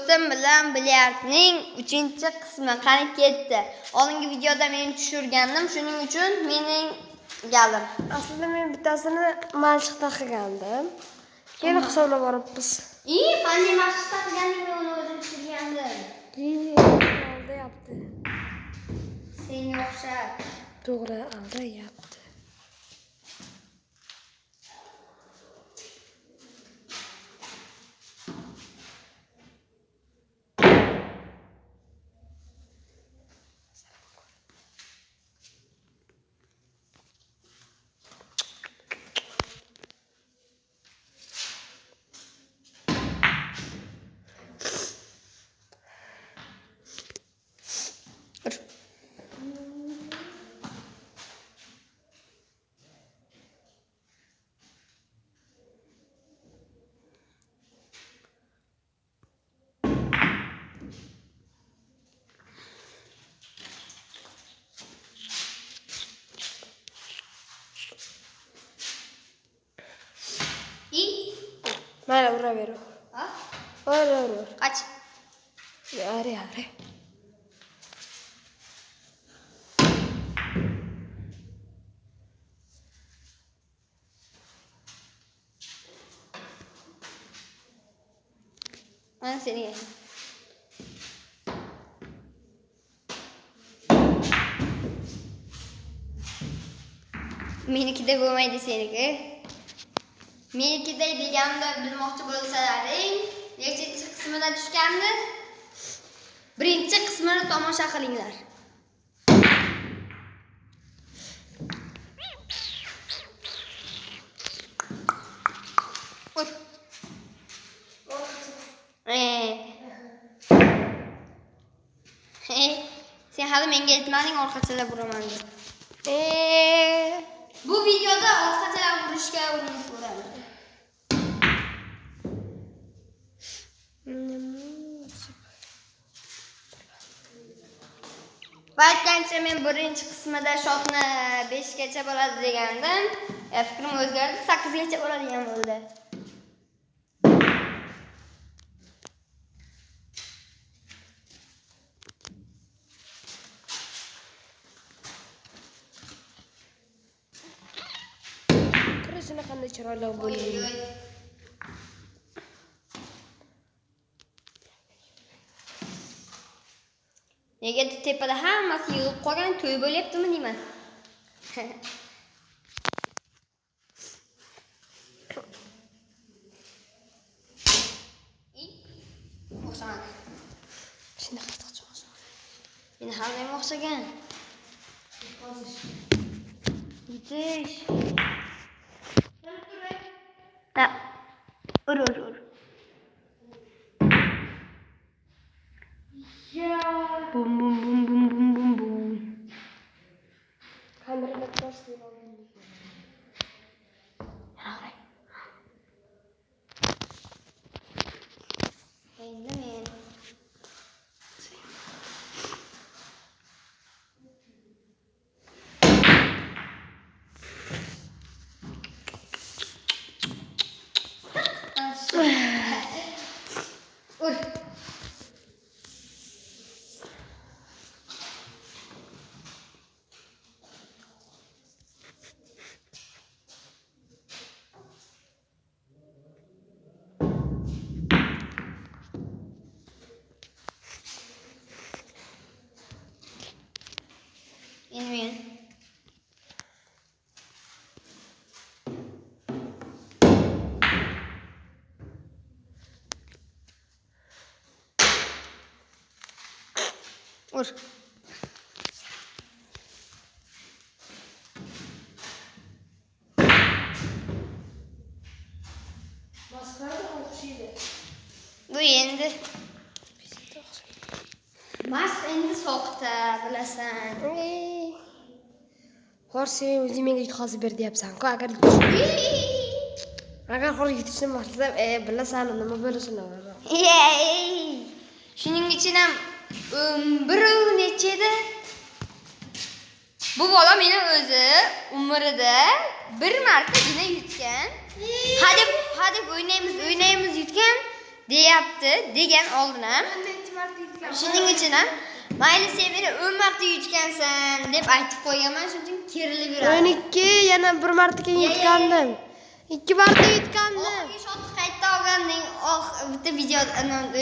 do'stim bilan bilyardning 3-qismi qani ketdi. Oldingi videoda men tushirgandim, shuning uchun mening galim. Aslida men bittasini mashqda qilgandim. Keyin hisoblab boribmiz. Qanday mashqda qilganding, uni o'zim tushirgandim. Aldayapti. Senga o'xshab. To'g'ri, aldayapti. Mayli, uraver. Ha? Ur. Qach. Yari. Mana seni. Menikida bo'lmaydi seniki. Menikida deganimda bilmoqchi bo'lsalaring, nechinchi qismida tushgandi? Birinchi qismini tomosha qilinglar. Ur. Sen hali menga aytmading orqachalab uraman deb. Bu videoda orqachalab urishga urinib ko'ramiz. Aytgancha men birinchi qismida shotni 5 gacha bo'ladi degandim. Fikrim o'zgardi, 8 gacha bo'ladigan bo'ldi. Qurishini qanday chiroyli bo'ldi. Nega tepada hammasi yig'ib qolgan, to'y bo'lyaptimi deyman. O'xshamadi. Shunday qattiq chiqdi. Meni hamma o'xshagan. Yetish. Ta. Ur. Bum. Kamerada ko'rsatib oldim. Endi men Ur. Men. Ur. Maskarada o'xshaydi. Bu endi. Mas endi soqta, bilasan. Sen o'zing menga yutqazib ber deyapsan-ku, agar hozir yutishni maqsad, bilasan nima bo'lishini. Shuning uchun ham umri necha edi? Bu bola meni o'zi umrida bir martagina yutgan. Hadeb o'ynaymiz yutgan. deyapti, degan oldin ham. Shuning uchun ham mayli sen meni 10 marta yutgansan deb aytib qo'yganman, shuning uchun kerilib yuradi. 12 yana 1 marta yutgandim. 2 marta yutgandim. Oxirgi shotni qayerda olganding? Bitta video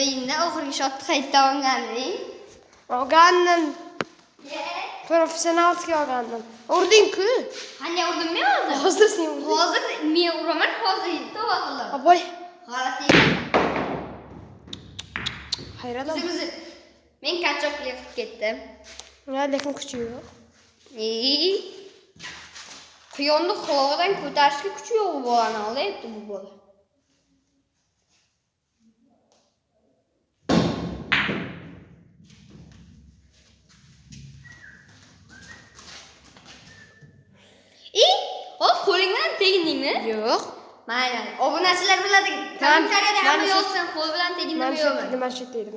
o'yinda oxirgi shotni qayerda olganding? Olgandim. Professionalga olgandim. Urding-ku. Qanday urdim men hozir? Hozir sen urding. Hozir men uraman, hozir to'g'ri. Aboy. G'alati ekan. Hayratom. O'zim men kachoklik qilib ketdim. Ya, lekin kuchi yo'q. Quyonni qulog'idan ko'tarishga kuchi yo'q bu bolani, olayapti bu bola. Qo'ling bilan tegindingmi? Yo'q. Mayli. Obunachilar biladi. Kommentariyada hamma yozsin, qo'l bilan tegindimi yo'qmi? Mana shu deydi.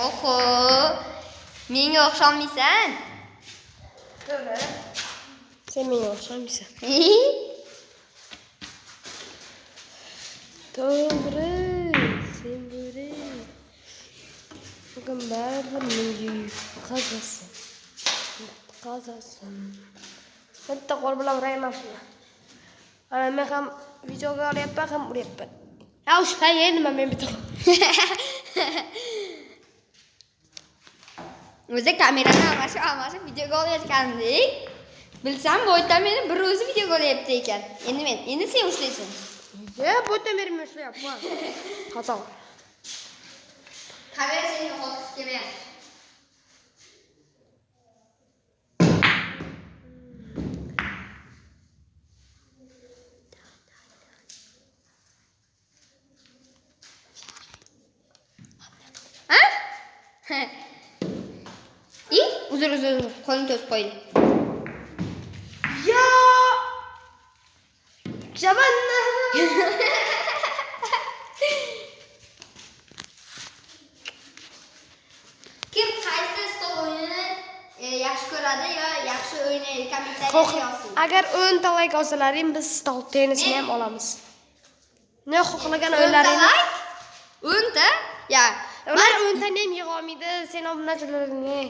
Oho. Menga o'xshamaysan. To'g'ri. Sen menga o'xshamaysan. To'g'ri. Sen bo'ri. Bugun baribir menga qazasan. Bitta qo'l bilan urayman shuni. Ana men ham videoga olyapman, ham uryapman. Ushlay nima men bitta. O'zi kamerani almashib videoga olayotgandek. Bilsam, boydan meni bir o'zi videoga olyapti ekan. Endi sen ushlaysan. Boydan beri men ushlayapman. Xato. Kamera seni yo'qotib kelmayapti. Uzr, qo'lini to'sib qo'ying. Ya! Jabanna! Kim qaysi stol o'yinini yaxshi ko'radi yo yaxshi o'ynaydi, kommentariyada yozsin. Agar 10 ta like olsalaring, biz stol tennisini ham olamiz. Ne xohlagan o'yinlaringni 10 ta? Ya, ular 10 tani ham yig'a olmaydi, sen obunachilaringni.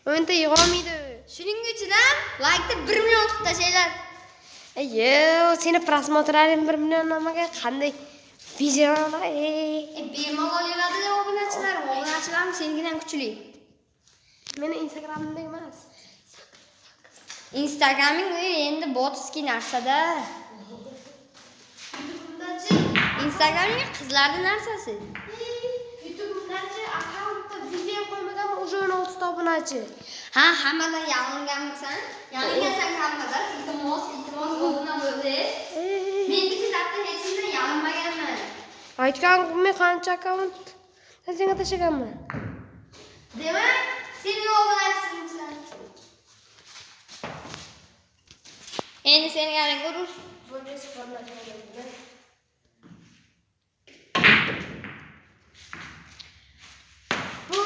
10 ta yig'a olmaydi. Shuning uchun ham like-ni 1 million qilib tashlaylar. Seni prosmotraring 1 million nimaga qanday videolar? Bemalol yuradi obunachilarim senikidan kuchli. Meni Instagramimda emas. Instagraming endi botski narsada. Instagraming qizlarning narsasi. YouTube'dachi akkauntda video qo'ymagan уже 16 ta obunachi. Ha, hammadan yalinganmisan? Yalingansan hammadan. Iltimos obuna bo'ldi. Mendiki zatta hech kimdan yalinmaganman. Aytgan men qancha akkaunt senga tashlaganman. Demak, sening obunachisan. Endi seni garing urush. Bu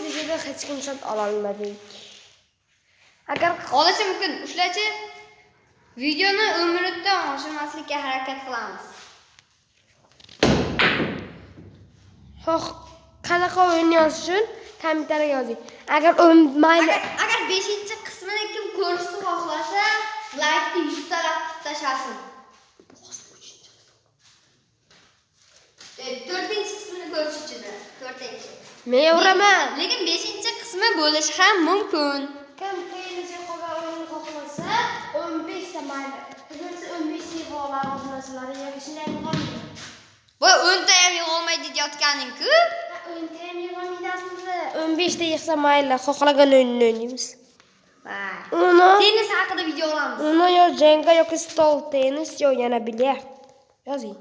videoda hech kim shot ololmadik. Agar Olishi mumkin. Ushlachi. Videoni 10 minutdan oshirmaslikka harakat qilamiz. qanaqa o'yin yozish uchun kommentariyga yozing. Agar mayli. Agar 5-qismini kim ko'rishni xohlasa, like-ni 100 talab tashlasin. 4-qismini ko'rish uchun. 4-chi. Men uraman. Lekin 5-qismi bo'lishi ham mumkin. Kim kelajak qolgan o'yinni xohlasa, 15 ta mayli. Biz 15 ta yig'ollar obunachilar yoki shunday bo'lmaydi. Voy 10 ta ham yig'olmaydi deyotganing-ku. 10 ta ham yig'olmaydasizmi? 15 ta yig'sa mayli, xohlagan o'yinni o'ynaymiz. Tennis haqida video olamiz. Uni yo jenga yoki stol tennis yo yana bilyard. Yozing.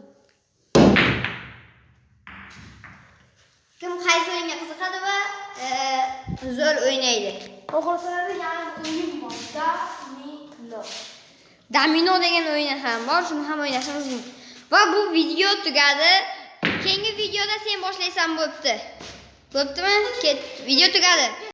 Kim qaysi o'yinga qiziqadi va zo'r o'ynaydi. Xohlasalar yana o'yin bor. Domino degan o'yin ham bor, shuni ham o'ynashimiz mumkin. Va bu video tugadi. Keyingi videoda sen boshlaysan bo'pti. Bo'ptimi? Video tugadi.